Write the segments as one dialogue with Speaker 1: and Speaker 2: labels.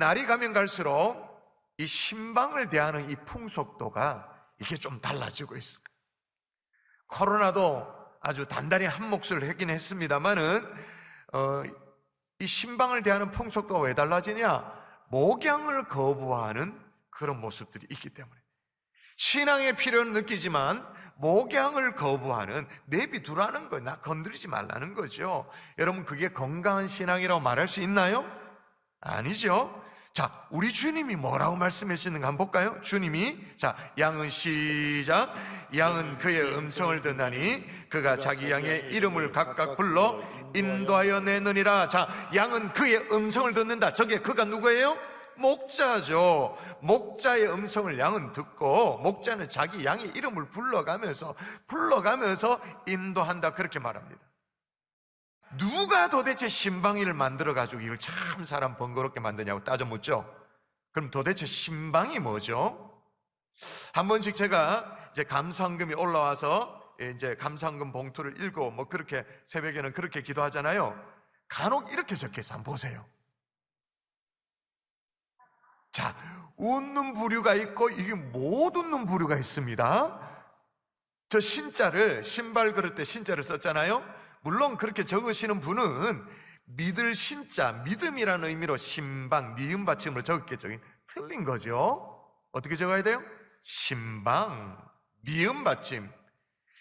Speaker 1: 날이 가면 갈수록 이 신방을 대하는 이 풍속도가 이게 좀 달라지고 있어요. 코로나도 아주 단단히 한 몫을 하긴 했습니다만은 이 신방을 대하는 풍속도가 왜 달라지냐? 목양을 거부하는 그런 모습들이 있기 때문에. 신앙의 필요는 느끼지만 목양을 거부하는, 내비두라는 거예요. 나 건드리지 말라는 거죠. 여러분, 그게 건강한 신앙이라고 말할 수 있나요? 아니죠. 자, 우리 주님이 뭐라고 말씀해 주시는가 한번 볼까요? 주님이, 자, 양은 시작. 양은 그의 음성을 듣나니 그가 자기 양의 이름을 각각 불러 인도하여 내느니라. 자, 양은 그의 음성을 듣는다. 저게 그가 누구예요? 목자죠. 목자의 음성을 양은 듣고, 목자는 자기 양의 이름을 불러가면서 인도한다, 그렇게 말합니다. 누가 도대체 신방이를 만들어가지고 이걸 참 사람 번거롭게 만드냐고 따져 묻죠. 그럼 도대체 신방이 뭐죠? 한 번씩 제가 이제 감사헌금이 올라와서 이제 감사헌금 봉투를 읽고 뭐 그렇게 새벽에는 그렇게 기도하잖아요. 간혹 이렇게 적혀서 한번 보세요. 자, 웃는 부류가 있고 이게 못 웃는 부류가 있습니다. 저 신자를, 신발 그럴 때 신자를 썼잖아요. 물론 그렇게 적으시는 분은 믿을 신자, 믿음이라는 의미로 신방, 니은 받침으로 적었겠죠. 틀린 거죠. 어떻게 적어야 돼요? 신방, 니은 받침.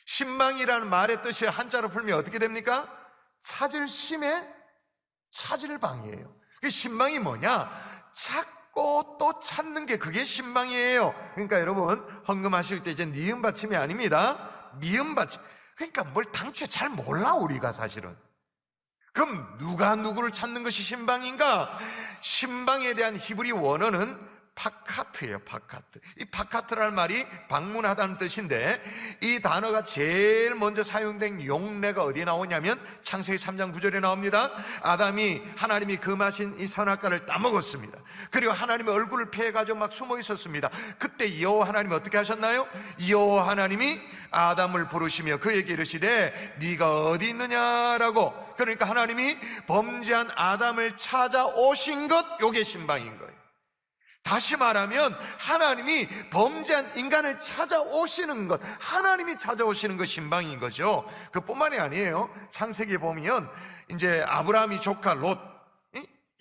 Speaker 1: 신방이라는 말의 뜻이 한자로 풀면 어떻게 됩니까? 찾을 심에 찾을 방이에요. 신방이 뭐냐? 찾고 또 찾는 게 그게 신방이에요. 그러니까 여러분, 헌금하실 때 이제 니은 받침이 아닙니다. 미음 받침. 그러니까 뭘 당최 잘 몰라, 우리가 사실은. 그럼 누가 누구를 찾는 것이 신방인가? 신방에 대한 히브리 원어는 파카트예요. 파카트. 이 파카트라는 말이 방문하다는 뜻인데, 이 단어가 제일 먼저 사용된 용례가 어디에 나오냐면 창세기 3장 9절에 나옵니다. 아담이 하나님이 금하신 이 선악과를 따먹었습니다. 그리고 하나님의 얼굴을 피해가지고 막 숨어 있었습니다. 그때 여호와 하나님이 어떻게 하셨나요? 여호와 하나님이 아담을 부르시며 그에게 이르시되 네가 어디 있느냐라고. 그러니까 하나님이 범죄한 아담을 찾아오신 것, 요게 신방인 거예요. 다시 말하면 하나님이 범죄한 인간을 찾아오시는 것, 하나님이 찾아오시는 것 신방인 거죠. 그뿐만이 아니에요. 창세기에 보면 이제 아브라함이 조카 롯,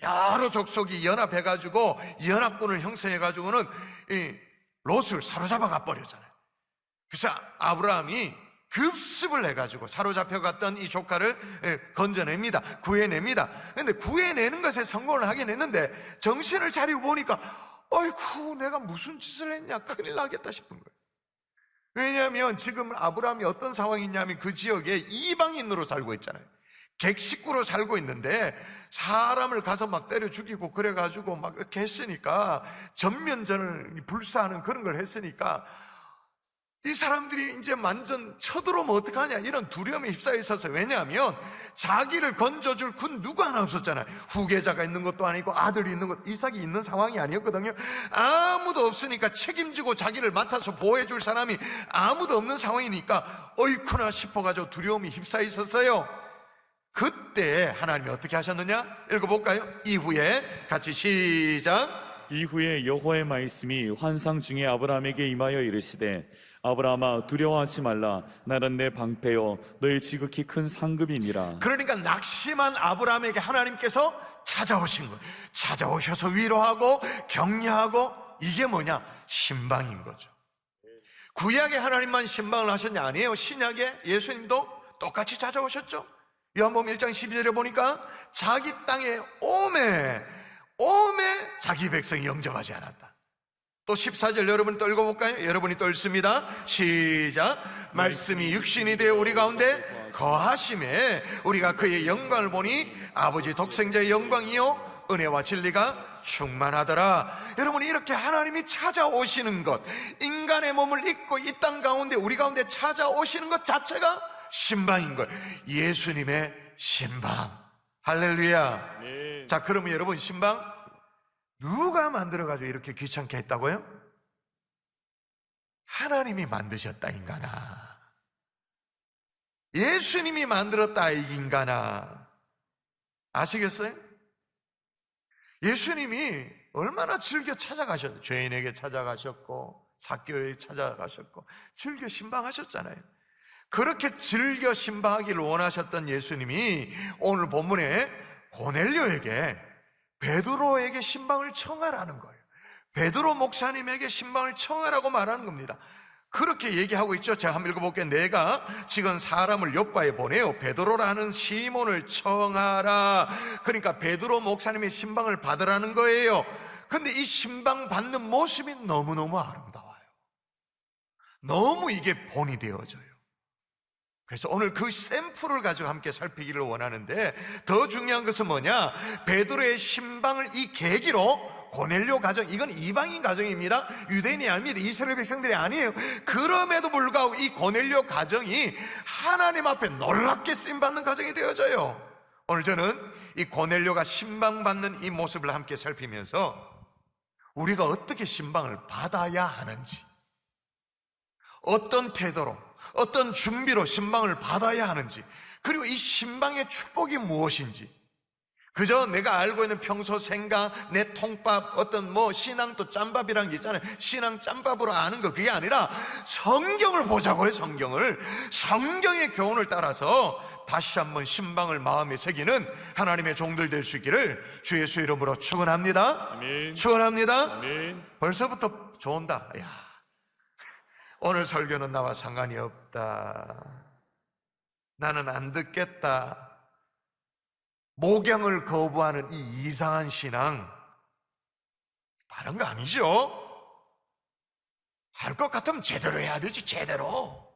Speaker 1: 여러 족속이 연합해가지고 연합군을 형성해가지고는 이 롯을 사로잡아 가버렸잖아요. 그래서 아브라함이 급습을 해가지고 사로잡혀갔던 이 조카를 건져냅니다. 구해냅니다. 그런데 구해내는 것에 성공을 하긴 했는데 정신을 차리고 보니까 어이쿠, 내가 무슨 짓을 했냐, 큰일 나겠다 싶은 거예요. 왜냐하면 지금 아브라함이 어떤 상황이 있냐면 그 지역에 이방인으로 살고 있잖아요. 객식구로 살고 있는데 사람을 가서 막 때려 죽이고 그래가지고 막 이렇게 했으니까, 전면전을 불사하는 그런 걸 했으니까 이 사람들이 이제 완전 쳐들어오면 어떡하냐, 이런 두려움에 휩싸여 있었어요. 왜냐하면 자기를 건져줄 군 누구 하나 없었잖아요. 후계자가 있는 것도 아니고 아들이 있는 것, 이삭이 있는 상황이 아니었거든요. 아무도 없으니까, 책임지고 자기를 맡아서 보호해줄 사람이 아무도 없는 상황이니까 어이쿠나 싶어가지고 두려움이 휩싸여 있었어요. 그때 하나님이 어떻게 하셨느냐? 읽어볼까요? 이후에 같이 시작.
Speaker 2: 이후에 여호와의 말씀이 환상 중에 아브라함에게 임하여 이르시되 아브라함아, 두려워하지 말라. 나는 내 방패요 너의 지극히 큰 상급이니라.
Speaker 1: 그러니까 낙심한 아브라함에게 하나님께서 찾아오신 거예요. 찾아오셔서 위로하고 격려하고, 이게 뭐냐? 신방인 거죠. 구약의 하나님만 신방을 하셨냐? 아니에요. 신약의 예수님도 똑같이 찾아오셨죠. 요한복음 1장 12절에 보니까 자기 땅에 오매 자기 백성이 영접하지 않았다. 또 14절 여러분이 또 읽어볼까요? 여러분이 또 읽습니다. 시작. 말씀이 육신이 되어 우리 가운데 거하심에 우리가 그의 영광을 보니 아버지 독생자의 영광이요 은혜와 진리가 충만하더라. 여러분이 이렇게 하나님이 찾아오시는 것, 인간의 몸을 입고 이 땅 가운데 우리 가운데 찾아오시는 것 자체가 신방인 거예요. 예수님의 신방. 할렐루야.
Speaker 2: 네.
Speaker 1: 자, 그러면 여러분, 신방 누가 만들어가지고 이렇게 귀찮게 했다고요? 하나님이 만드셨다, 인간아. 예수님이 만들었다, 인간아. 아시겠어요? 예수님이 얼마나 즐겨 찾아가셨어요. 죄인에게 찾아가셨고 삭개오에 찾아가셨고 즐겨 신방하셨잖아요. 그렇게 즐겨 신방하기를 원하셨던 예수님이 오늘 본문에 고넬료에게 베드로에게 신방을 청하라는 거예요. 베드로 목사님에게 신방을 청하라고 말하는 겁니다. 그렇게 얘기하고 있죠. 제가 한번 읽어볼게요. 내가 지금 사람을 욥과에 보내요. 베드로라는 시몬을 청하라. 그러니까 베드로 목사님의 신방을 받으라는 거예요. 근데 이 신방 받는 모습이 너무너무 아름다워요. 너무 이게 본이 되어져요. 그래서 오늘 그 샘플을 가지고 함께 살피기를 원하는데, 더 중요한 것은 뭐냐? 베드로의 신방을 이 계기로 고넬료 가정, 이건 이방인 가정입니다. 유대인이 아닙니다. 이스라엘 백성들이 아니에요. 그럼에도 불구하고 이 고넬료 가정이 하나님 앞에 놀랍게 쓰임받는 가정이 되어져요. 오늘 저는 이 고넬료가 신방받는 이 모습을 함께 살피면서 우리가 어떻게 신방을 받아야 하는지, 어떤 태도로, 어떤 준비로 신방을 받아야 하는지, 그리고 이 신방의 축복이 무엇인지, 그저 내가 알고 있는 평소 생각, 내 통밥, 어떤 신앙 또 짬밥이라는 게 있잖아요. 신앙 짬밥으로 아는 거, 그게 아니라 성경을 보자고요. 성경의 교훈을 따라서 다시 한번 신방을 마음에 새기는 하나님의 종들 될 수 있기를 주 예수 이름으로 축원합니다.
Speaker 2: 아멘.
Speaker 1: 축원합니다.
Speaker 2: 아멘.
Speaker 1: 벌써부터 좋은다. 야, 오늘 설교는 나와 상관이 없다. 나는 안 듣겠다. 목양을 거부하는 이 이상한 신앙, 다른 거 아니죠? 할 것 같으면 제대로 해야 되지, 제대로.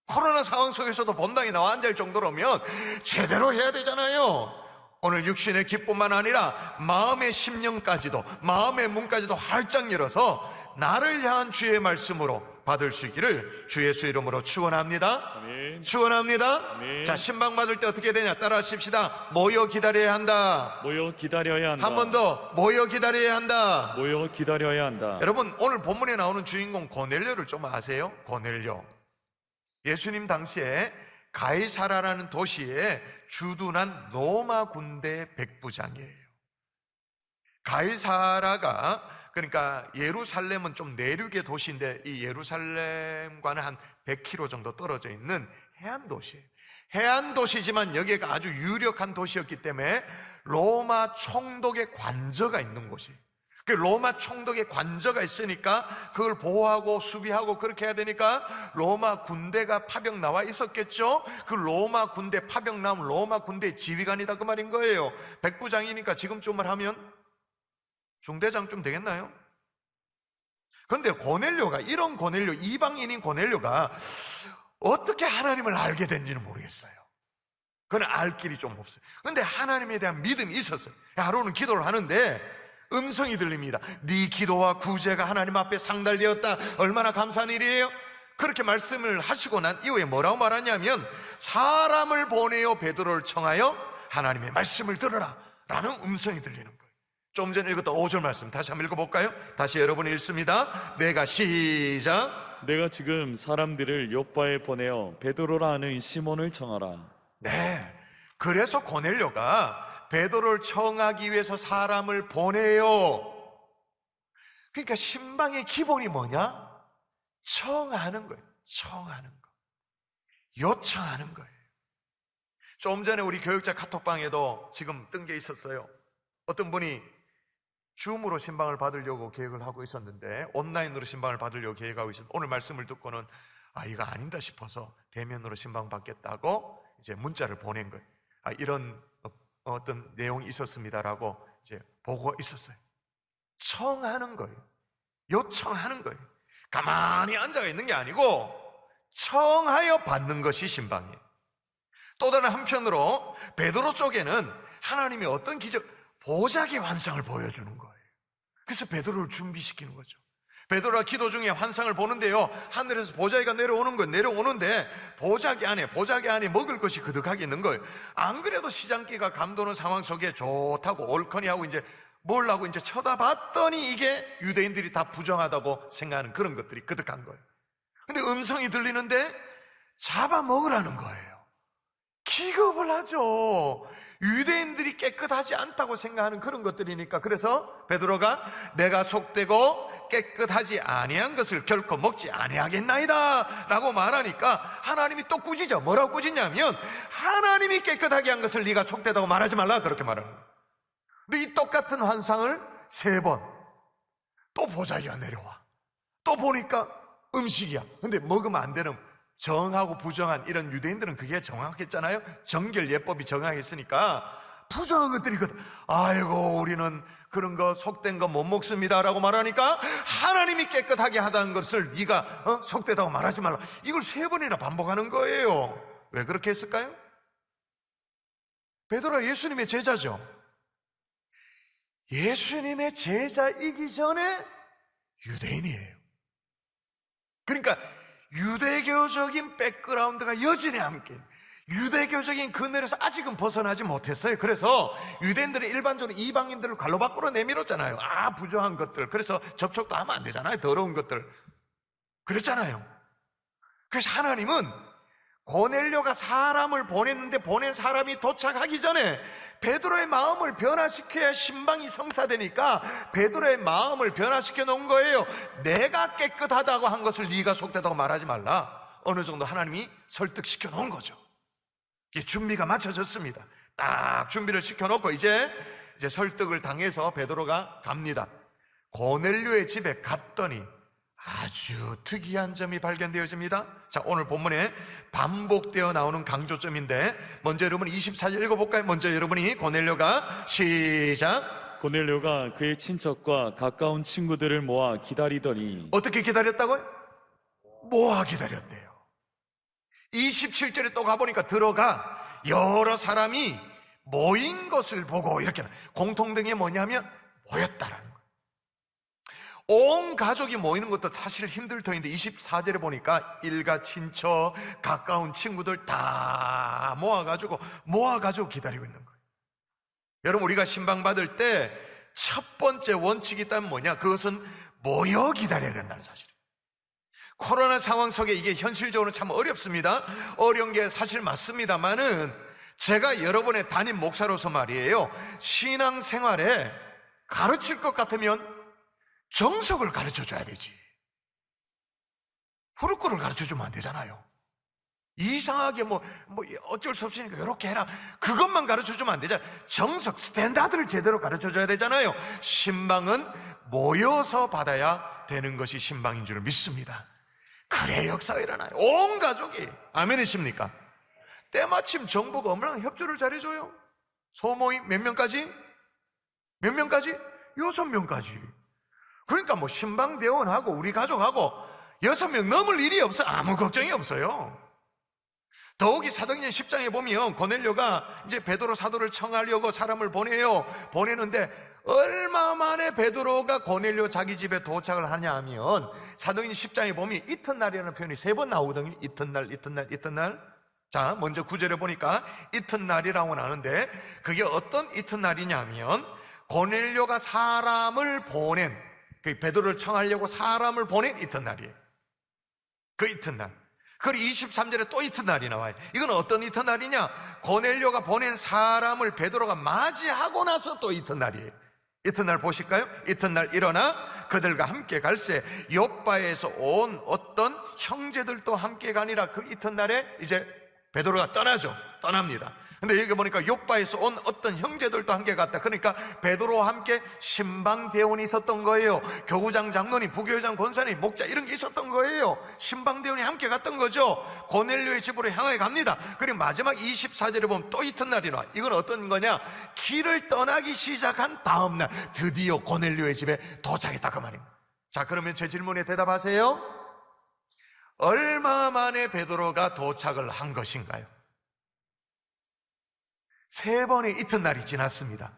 Speaker 1: 코로나 상황 속에서도 본당에 나와 앉을 정도로면 제대로 해야 되잖아요. 오늘 육신의 기쁨만 아니라 마음의 심령까지도, 마음의 문까지도 활짝 열어서 나를 향한 주의 말씀으로 받을 수 있기를 주 예수 이름으로 축원합니다.
Speaker 2: 아멘.
Speaker 1: 축원합니다.
Speaker 2: 아멘.
Speaker 1: 자, 신방 받을 때 어떻게 되냐? 따라 하십시다. 모여 기다려야 한다.
Speaker 2: 모여 기다려야 한다.
Speaker 1: 한 번 더, 모여 기다려야 한다.
Speaker 2: 모여 기다려야 한다.
Speaker 1: 여러분, 오늘 본문에 나오는 주인공 고넬료를 좀 아세요? 고넬료. 예수님 당시에 가이사라라는 도시에 주둔한 로마 군대 백부장이에요. 가이사라가, 그러니까 예루살렘은 좀 내륙의 도시인데 이 예루살렘과는 한 100km 정도 떨어져 있는 해안 도시예요. 해안 도시지만 여기가 아주 유력한 도시였기 때문에 로마 총독의 관저가 있는 곳이에요. 그 로마 총독의 관저가 있으니까 그걸 보호하고 수비하고 그렇게 해야 되니까 로마 군대가 파병 나와 있었겠죠. 그 로마 군대 파병 나오면 로마 군대 지휘관이다 그 말인 거예요. 백부장이니까 지금쯤을 하면 중대장쯤 되겠나요? 그런데 고넬료가, 이런 고넬료, 이방인인 고넬료가 어떻게 하나님을 알게 된지는 모르겠어요. 그건 알 길이 좀 없어요. 그런데 하나님에 대한 믿음이 있었어요. 하루는 기도를 하는데 음성이 들립니다. 네 기도와 구제가 하나님 앞에 상달되었다. 얼마나 감사한 일이에요. 그렇게 말씀을 하시고 난 이후에 뭐라고 말하냐면, 사람을 보내어 베드로를 청하여 하나님의 말씀을 들으라 라는 음성이 들리는 거예요. 좀 전에 읽었던 5절 말씀 다시 한번 읽어볼까요? 다시 여러분이 읽습니다. 내가 시작.
Speaker 2: 내가 지금 사람들을 욥바에 보내어 베드로라 하는 시몬을 청하라.
Speaker 1: 네, 그래서 고넬료가 베드로를 청하기 위해서 사람을 보내요. 그러니까 신방의 기본이 뭐냐? 청하는 거예요. 청하는 거, 요청하는 거예요. 좀 전에 우리 교육자 카톡방에도 지금 뜬 게 있었어요. 어떤 분이 줌으로 신방을 받으려고 계획을 하고 있었는데, 온라인으로 신방을 받으려고 계획하고 있었는데, 오늘 말씀을 듣고는 이거 아닌다 싶어서 대면으로 신방 받겠다고 이제 문자를 보낸 거예요. 이런 어떤 내용이 있었습니다라고 이제 보고 있었어요. 청하는 거예요. 요청하는 거예요. 가만히 앉아 있는 게 아니고 청하여 받는 것이 신방이에요. 또 다른 한편으로 베드로 쪽에는 하나님이 어떤 기적, 보자기 환상을 보여주는 거예요. 그래서 베드로를 준비시키는 거죠. 베드로가 기도 중에 환상을 보는데요, 하늘에서 보자기가 내려오는 거예요. 내려오는데 보자기 안에 먹을 것이 그득하게 있는 거예요. 안 그래도 시장기가 감도는 상황 속에 좋다고 올커니 하고 이제 뭘 하고 이제 쳐다봤더니 이게 유대인들이 다 부정하다고 생각하는 그런 것들이 그득한 거예요. 근데 음성이 들리는데 잡아먹으라는 거예요. 기겁을 하죠. 유대인들이 깨끗하지 않다고 생각하는 그런 것들이니까, 그래서 베드로가 내가 속되고 깨끗하지 아니한 것을 결코 먹지 아니하겠나이다 라고 말하니까 하나님이 또 꾸짖어. 뭐라고 꾸짖냐면, 하나님이 깨끗하게 한 것을 네가 속되다고 말하지 말라, 그렇게 말하는 거예요. 근데 이 똑같은 환상을 3번 또 보자기가 내려와. 또 보니까 음식이야. 근데 먹으면 안 되는, 정하고 부정한, 이런 유대인들은 그게 정확했잖아요. 정결 예법이 정확했으니까 부정한 것들이거든. 아이고, 우리는 그런 거 속된 거 못 먹습니다 라고 말하니까 하나님이 깨끗하게 하다는 것을 네가 속되다고 말하지 말라, 이걸 3번이나 반복하는 거예요. 왜 그렇게 했을까요? 베드로가 예수님의 제자죠. 예수님의 제자이기 전에 유대인이에요. 그러니까 유대교적인 백그라운드가 여전히 함께, 유대교적인 그늘에서 아직은 벗어나지 못했어요. 그래서 유대인들은 일반적으로 이방인들을 관로 밖으로 내밀었잖아요. 부정한 것들, 그래서 접촉도 하면 안 되잖아요. 더러운 것들 그랬잖아요. 그래서 하나님은 고넬료가 사람을 보냈는데, 보낸 사람이 도착하기 전에 베드로의 마음을 변화시켜야 신방이 성사되니까 베드로의 마음을 변화시켜 놓은 거예요. 내가 깨끗하다고 한 것을 네가 속되다고 말하지 말라. 어느 정도 하나님이 설득시켜 놓은 거죠. 이게 준비가 맞춰졌습니다. 딱 준비를 시켜놓고 이제 설득을 당해서 베드로가 갑니다. 고넬료의 집에 갔더니 아주 특이한 점이 발견되어집니다. 자, 오늘 본문에 반복되어 나오는 강조점인데, 먼저 여러분 24절 읽어볼까요? 먼저 여러분이 고넬료가, 시작.
Speaker 2: 고넬료가 그의 친척과 가까운 친구들을 모아 기다리더니.
Speaker 1: 어떻게 기다렸다고요? 모아 기다렸대요. 27절에 또 가보니까 들어가 여러 사람이 모인 것을 보고, 이렇게 공통된 게 뭐냐면 모였다라는 거예요. 온 가족이 모이는 것도 사실 힘들 터인데 24절에 보니까 일가, 친척, 가까운 친구들 다 모아가지고 기다리고 있는 거예요. 여러분, 우리가 신방 받을 때 첫 번째 원칙이 있다면 뭐냐? 그것은 모여 기다려야 된다는 사실이에요. 코로나 상황 속에 이게 현실적으로 참 어렵습니다. 어려운 게 사실 맞습니다만은, 제가 여러분의 담임 목사로서 말이에요, 신앙생활에 가르칠 것 같으면 정석을 가르쳐줘야 되지. 후루꾸를 가르쳐주면 안 되잖아요. 이상하게 어쩔 수 없으니까 이렇게 해라, 그것만 가르쳐주면 안 되잖아요. 정석, 스탠다드를 제대로 가르쳐줘야 되잖아요. 신방은 모여서 받아야 되는 것이 신방인 줄 믿습니다. 그래 역사가 일어나요. 온 가족이. 아멘이십니까? 때마침 정부가 얼마나 협조를 잘해줘요. 소모임 몇 명까지? 몇 명까지? 6명까지. 그러니까 신방대원하고 우리 가족하고 6명 넘을 일이 없어. 아무 걱정이 없어요. 더욱이 사도행전 10장에 보면 고넬료가 이제 베드로 사도를 청하려고 사람을 보내요. 보내는데 얼마 만에 베드로가 고넬료 자기 집에 도착을 하냐 하면, 사도행전 10장에 보면 이튿날이라는 표현이 3번 나오거든요. 이튿날. 자, 먼저 9절에 보니까 이튿날이라고 나오는데, 그게 어떤 이튿날이냐면 고넬료가 사람을 보낸, 베드로를 청하려고 사람을 보낸 이튿날이에요. 그 이튿날. 그리고 23절에 또 이튿날이 나와요. 이건 어떤 이튿날이냐? 고넬료가 보낸 사람을 베드로가 맞이하고 나서 또 이튿날이에요. 이튿날 보실까요? 이튿날 일어나 그들과 함께 갈새 요빠에서 온 어떤 형제들도 함께 가니라. 그 이튿날에 이제 베드로가 떠납니다. 근데 여기 보니까 요빠에서 온 어떤 형제들도 함께 갔다. 그러니까 베드로와 함께 신방대원이 있었던 거예요. 교구장 장로님, 부교장 권사님, 목자, 이런 게 있었던 거예요. 신방대원이 함께 갔던 거죠. 고넬료의 집으로 향해 갑니다. 그리고 마지막 24절에 보면 또 이튿날이나, 이건 어떤 거냐? 길을 떠나기 시작한 다음날 드디어 고넬료의 집에 도착했다, 그 말입니다. 자, 그러면 제 질문에 대답하세요. 얼마 만에 베드로가 도착을 한 것인가요? 3번의 이튿날이 지났습니다.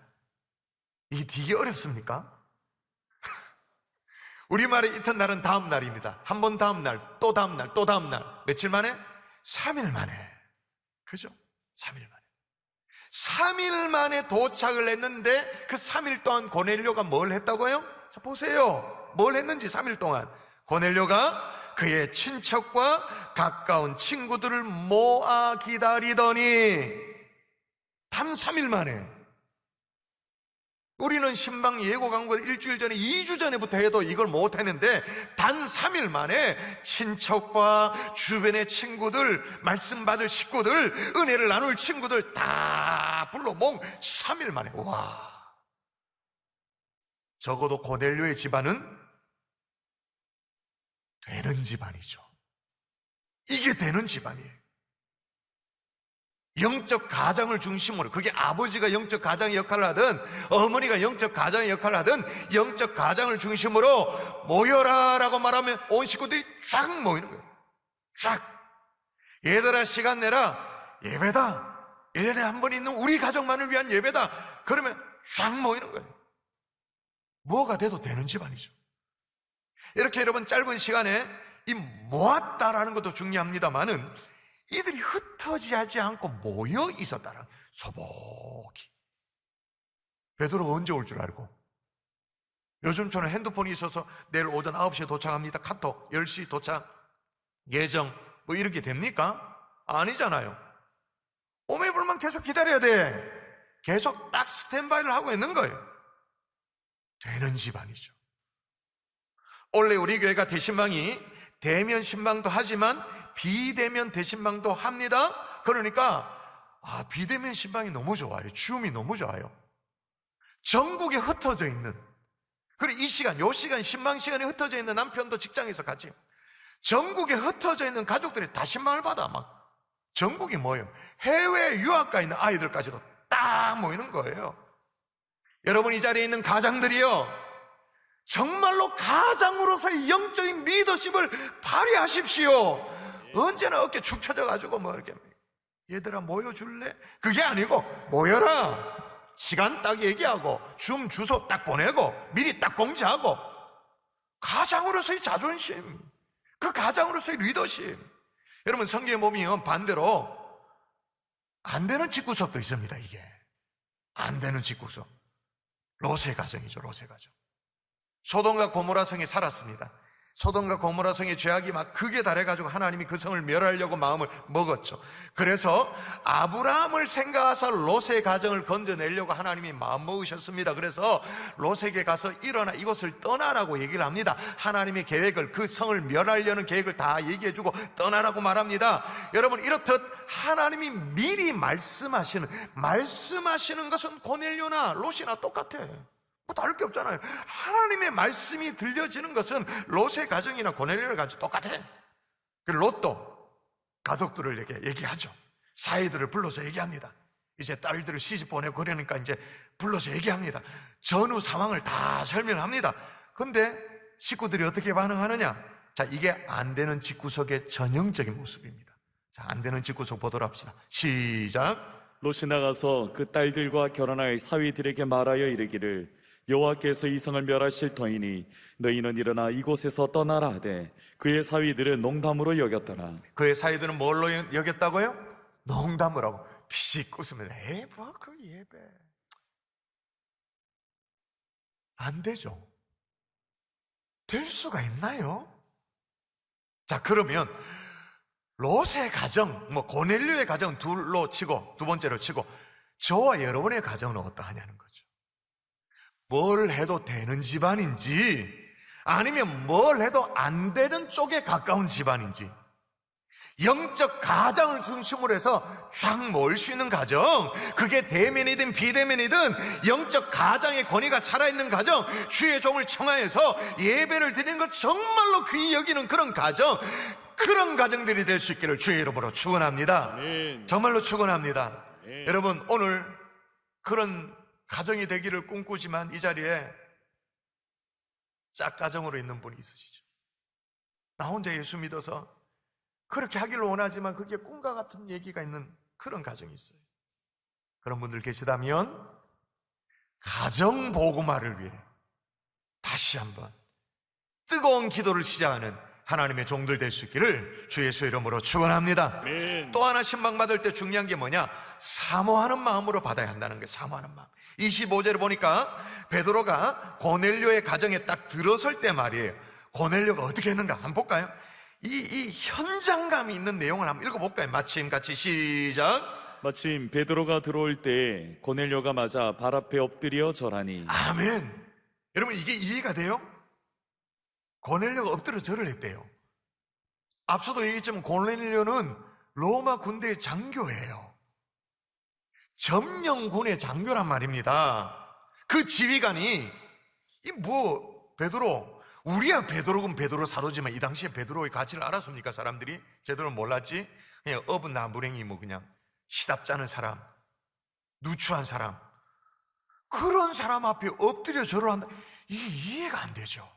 Speaker 1: 이게 되게 어렵습니까? 우리말의 이튿날은 다음 날입니다. 한 번 다음 날, 또 다음 날, 또 다음 날. 며칠 만에? 3일 만에. 그죠? 3일 만에. 3일 만에 도착을 했는데, 그 3일 동안 고넬료가 뭘 했다고요? 자, 보세요. 뭘 했는지 3일 동안. 고넬료가 그의 친척과 가까운 친구들을 모아 기다리더니, 단 3일 만에. 우리는 신방 예고 광고 일주일 전에 2주 전에부터 해도 이걸 못했는데 단 3일 만에 친척과 주변의 친구들, 말씀 받을 식구들, 은혜를 나눌 친구들 다 불러 모은 3일 만에. 와, 적어도 고넬료의 집안은 되는 집안이죠. 이게 되는 집안이에요. 영적 가장을 중심으로, 그게 아버지가 영적 가장의 역할을 하든 어머니가 영적 가장의 역할을 하든 영적 가장을 중심으로 모여라 라고 말하면 온 식구들이 쫙 모이는 거예요. 쫙. 얘들아 시간 내라. 예배다. 1년에 한 번 있는 우리 가족만을 위한 예배다. 그러면 쫙 모이는 거예요. 뭐가 돼도 되는 집안이죠. 이렇게 여러분 짧은 시간에 이 모았다라는 것도 중요합니다만은 이들이 흩어지지 않고 모여 있었다는, 소복히. 베드로 언제 올 줄 알고? 요즘처럼 핸드폰이 있어서 내일 오전 9시에 도착합니다, 카톡 10시 도착 예정 뭐 이렇게 됩니까? 아니잖아요. 오매불만 계속 기다려야 돼. 계속 딱 스탠바이를 하고 있는 거예요. 되는 집안이죠. 원래 우리 교회가 대신방이 대면 신방도 하지만 비대면 대신방도 합니다. 그러니까 비대면 신방이 너무 좋아요. 줌이 너무 좋아요. 전국에 흩어져 있는, 그리고 이 시간, 요 시간 신방 시간에 흩어져 있는 남편도 직장에서 같이 전국에 흩어져 있는 가족들이 다 신방을 받아. 막 전국이 모여요. 해외 유학가 있는 아이들까지도 딱 모이는 거예요. 여러분 이 자리에 있는 가장들이요, 정말로 가장으로서의 영적인 리더십을 발휘하십시오. 언제나 어깨 축 처져가지고 뭐 이렇게 얘들아 모여줄래? 그게 아니고 모여라. 시간 딱 얘기하고 줌 주소 딱 보내고 미리 딱 공지하고, 가장으로서의 자존심, 그 가장으로서의 리더십. 여러분 성경에 보면 반대로 안 되는 집구석도 있습니다. 이게 안 되는 집구석, 롯의 가정이죠. 롯의 가정. 소돔과 고모라 성에 살았습니다. 소돔과 고모라 성의 죄악이 막 극에 달해가지고 하나님이 그 성을 멸하려고 마음을 먹었죠. 그래서 아브라함을 생각하사 롯의 가정을 건져내려고 하나님이 마음 먹으셨습니다. 그래서 롯에게 가서 일어나 이곳을 떠나라고 얘기를 합니다. 하나님의 계획을, 그 성을 멸하려는 계획을 다 얘기해주고 떠나라고 말합니다. 여러분 이렇듯 하나님이 미리 말씀하시는 것은 고넬료나 롯이나 똑같아. 뭐 다를 게 없잖아요. 하나님의 말씀이 들려지는 것은 롯의 가정이나 고넬료의 가정 똑같아. 롯도 가족들을 얘기하죠. 사이들을 불러서 얘기합니다. 이제 딸들을 시집 보내고 그러니까 이제 불러서 얘기합니다. 전후 상황을 다 설명합니다. 근데 식구들이 어떻게 반응하느냐? 자, 이게 안 되는 집구석의 전형적인 모습입니다. 자, 안 되는 집구석 보도록 합시다. 시작.
Speaker 2: 롯이 나가서 그 딸들과 결혼할 사위들에게 말하여 이르기를 여호와께서 이 성을 멸하실 터이니 너희는 일어나 이곳에서 떠나라 하되 그의 사위들은 농담으로 여겼더라.
Speaker 1: 그의 사위들은 뭘로 여겼다고요? 농담을 하고 피식 웃으면서 뭐 그 예배 안 되죠. 될 수가 있나요? 자, 그러면 롯의 가정, 뭐 고넬료의 가정 둘로 치고, 두 번째로 치고 저와 여러분의 가정은 어떠하냐는 거죠. 뭘 해도 되는 집안인지 아니면 뭘 해도 안 되는 쪽에 가까운 집안인지, 영적 가장을 중심으로 해서 쫙 모일 수 있는 가정, 그게 대면이든 비대면이든 영적 가장의 권위가 살아있는 가정, 주의 종을 청하여서 예배를 드리는 것 정말로 귀히 여기는 그런 가정, 그런 가정들이 될 수 있기를 주의 이름으로 축원합니다. 정말로 축원합니다. 여러분 오늘 그런 가정이 되기를 꿈꾸지만 이 자리에 짝가정으로 있는 분이 있으시죠. 나 혼자 예수 믿어서 그렇게 하기를 원하지만 그게 꿈과 같은 얘기가 있는 그런 가정이 있어요. 그런 분들 계시다면 가정 복음화를 위해 다시 한번 뜨거운 기도를 시작하는 하나님의 종들 될 수 있기를 주 예수의 이름으로 축원합니다. 또 하나 신방받을 때 중요한 게 뭐냐? 사모하는 마음으로 받아야 한다는 거예요. 사모하는 마음. 25절을 보니까 베드로가 고넬료의 가정에 딱 들어설 때 말이에요. 고넬료가 어떻게 했는가 한번 볼까요? 이 현장감이 있는 내용을 한번 읽어볼까요? 마침 같이 시작.
Speaker 2: 마침 베드로가 들어올 때 고넬료가 맞아 발 앞에 엎드려 절하니
Speaker 1: 아멘. 여러분, 이게 이해가 돼요? 고넬료가 엎드려 절을 했대요. 앞서도 얘기했지만 고넬료는 로마 군대의 장교예요. 점령군의 장교란 말입니다. 그 지휘관이 베드로, 우리야 베드로군 베드로 사도지만 이 당시에 베드로의 가치를 알았습니까? 사람들이 제대로 몰랐지. 그냥 어분 나무랭이, 그냥 시답잖은 사람, 누추한 사람, 그런 사람 앞에 엎드려 절을 한다. 이게 이해가 안 되죠.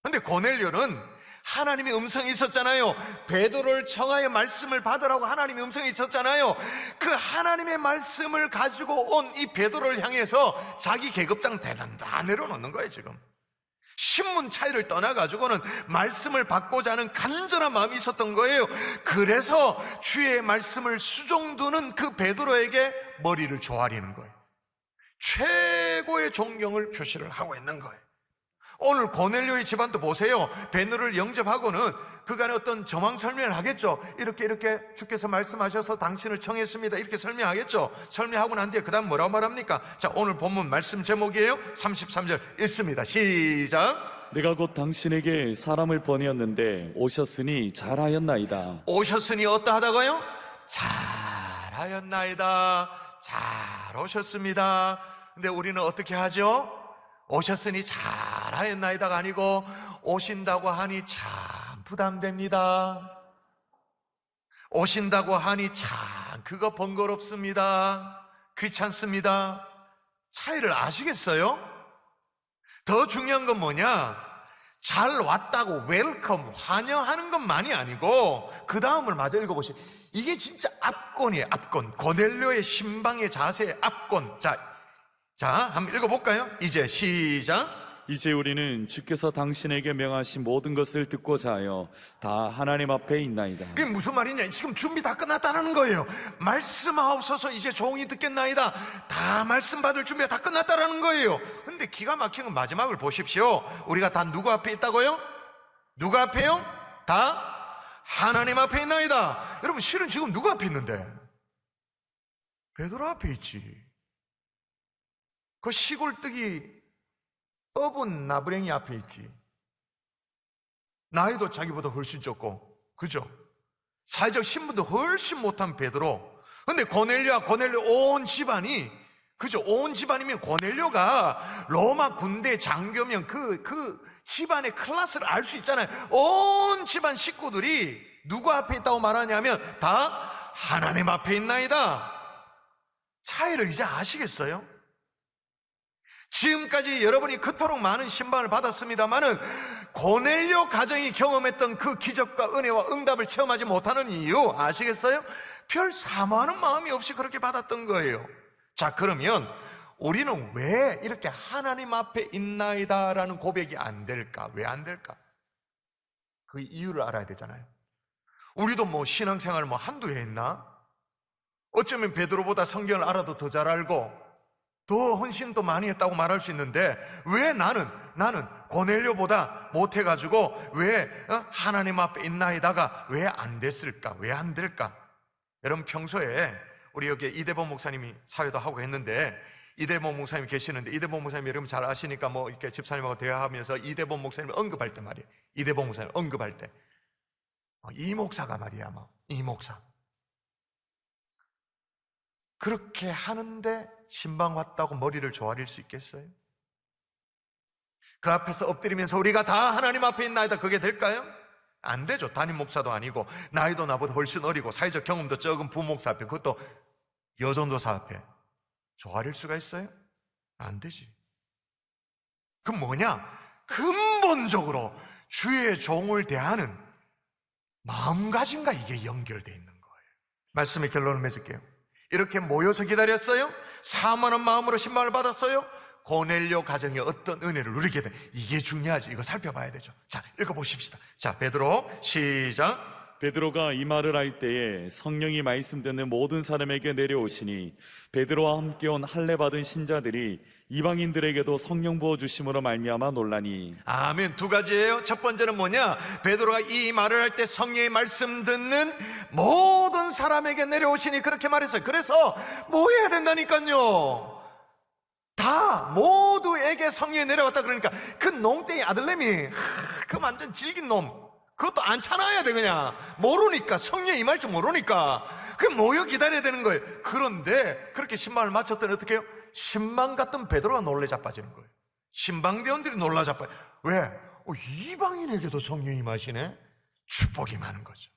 Speaker 1: 근데 고넬료는 하나님의 음성이 있었잖아요. 베드로를 청하여 말씀을 받으라고 하나님의 음성이 있었잖아요. 그 하나님의 말씀을 가지고 온 이 베드로를 향해서 자기 계급장 다 내려놓는 거예요. 지금 신분 차이를 떠나가지고는 말씀을 받고자 하는 간절한 마음이 있었던 거예요. 그래서 주의 말씀을 수종두는 그 베드로에게 머리를 조아리는 거예요. 최고의 존경을 표시를 하고 있는 거예요. 오늘 고넬료의 집안도 보세요. 베드로를 영접하고는 그간의 어떤 정황 설명을 하겠죠. 이렇게 주께서 말씀하셔서 당신을 청했습니다, 이렇게 설명하겠죠. 설명하고 난 뒤에 그 다음 뭐라고 말합니까? 자, 오늘 본문 말씀 제목이에요. 33절 읽습니다. 시작.
Speaker 2: 내가 곧 당신에게 사람을 보내었는데 오셨으니 잘하였나이다.
Speaker 1: 오셨으니 어떠하다고요? 잘하였나이다. 잘 오셨습니다. 근데 우리는 어떻게 하죠? 오셨으니 잘하였나이다가 아니고 오신다고 하니 참 부담됩니다. 오신다고 하니 참 그거 번거롭습니다. 귀찮습니다. 차이를 아시겠어요? 더 중요한 건 뭐냐? 잘 왔다고 웰컴, 환영하는 것만이 아니고 그 다음을 마저 읽어보시죠. 이게 진짜 압권이에요. 압권. 고넬료의 신방의 자세의 압권. 자, 한번 읽어볼까요? 이제 시작.
Speaker 2: 이제 우리는 주께서 당신에게 명하신 모든 것을 듣고자 하여 다 하나님 앞에 있나이다.
Speaker 1: 그게 무슨 말이냐? 지금 준비 다 끝났다는 거예요. 말씀하옵소서, 이제 종이 듣겠나이다. 다 말씀 받을 준비가 다 끝났다는 거예요. 근데 기가 막힌 건 마지막을 보십시오. 우리가 다 누구 앞에 있다고요? 누구 앞에요? 다 하나님 앞에 있나이다. 여러분, 실은 지금 누구 앞에 있는데? 베드로 앞에 있지. 그 시골뜨기 어분 나부랭이 앞에 있지. 나이도 자기보다 훨씬 적고, 그죠? 사회적 신분도 훨씬 못한 베드로. 근데 고넬료 온 집안이, 그죠? 온 집안이면 고넬료가 로마 군대 장교면 그 집안의 클래스를 알 수 있잖아요. 온 집안 식구들이 누구 앞에 있다고 말하냐면 다 하나님 앞에 있나이다. 차이를 이제 아시겠어요? 지금까지 여러분이 그토록 많은 신방을 받았습니다마는 고넬료 가정이 경험했던 그 기적과 은혜와 응답을 체험하지 못하는 이유 아시겠어요? 별 사모하는 마음이 없이 그렇게 받았던 거예요. 자, 그러면 우리는 왜 이렇게 하나님 앞에 있나이다 라는 고백이 안 될까? 왜 안 될까? 그 이유를 알아야 되잖아요. 우리도 신앙생활 한두 해 했나? 어쩌면 베드로보다 성경을 알아도 더 잘 알고 더 헌신도 많이 했다고 말할 수 있는데 왜 나는 고넬료보다 못해가지고 왜 하나님 앞에 있나이다가 왜 안 됐을까? 왜 안 될까? 여러분, 평소에 우리 여기 이대범 목사님이 사회도 하고 했는데 이대범 목사님이 계시는데 이대범 목사님 여러분 잘 아시니까 이렇게 집사님하고 대화하면서 이대범 목사님을 언급할 때 말이에요. 이대범 목사님 언급할 때 이 목사가 말이야, 이 목사 그렇게 하는데 신방 왔다고 머리를 조아릴 수 있겠어요? 그 앞에서 엎드리면서 우리가 다 하나님 앞에 있나이다 그게 될까요? 안 되죠. 담임 목사도 아니고 나이도 나보다 훨씬 어리고 사회적 경험도 적은 부목사 앞에, 그것도 여전도사 앞에 조아릴 수가 있어요? 안 되지. 그럼 뭐냐? 근본적으로 주의 종을 대하는 마음가짐과 이게 연결되어 있는 거예요. 말씀의 결론을 맺을게요. 이렇게 모여서 기다렸어요. 사모하는 마음으로 신방을 받았어요. 고넬료 가정이 어떤 은혜를 누리게 돼, 이게 중요하지. 이거 살펴봐야 되죠. 자, 읽어보십시다. 자, 베드로 시작.
Speaker 2: 베드로가 이 말을 할 때에 성령이 말씀 듣는 모든 사람에게 내려오시니 베드로와 함께 온 할례 받은 신자들이 이방인들에게도 성령 부어 주심으로 말미암아 놀라니.
Speaker 1: 아멘. 두 가지예요. 첫 번째는 뭐냐? 베드로가 이 말을 할 때 성령의 말씀 듣는 모든 사람에게 내려오시니 그렇게 말했어요. 그래서 뭐 해야 된다니까요? 다 모두에게 성령이 내려왔다. 그러니까 그 농땡이 아들내미, 그 완전 질긴 놈, 그것도 안 참아야 돼. 그냥 모르니까, 성령이 임할 줄 모르니까 그 모여 기다려야 되는 거예요. 그런데 그렇게 신방을 마쳤더니 어떻게 해요? 신방 같은 베드로가 놀래 자빠지는 거예요. 신방대원들이 놀라 자빠져. 왜? 이방인에게도 성령이 임하시네? 축복이 많은 거죠.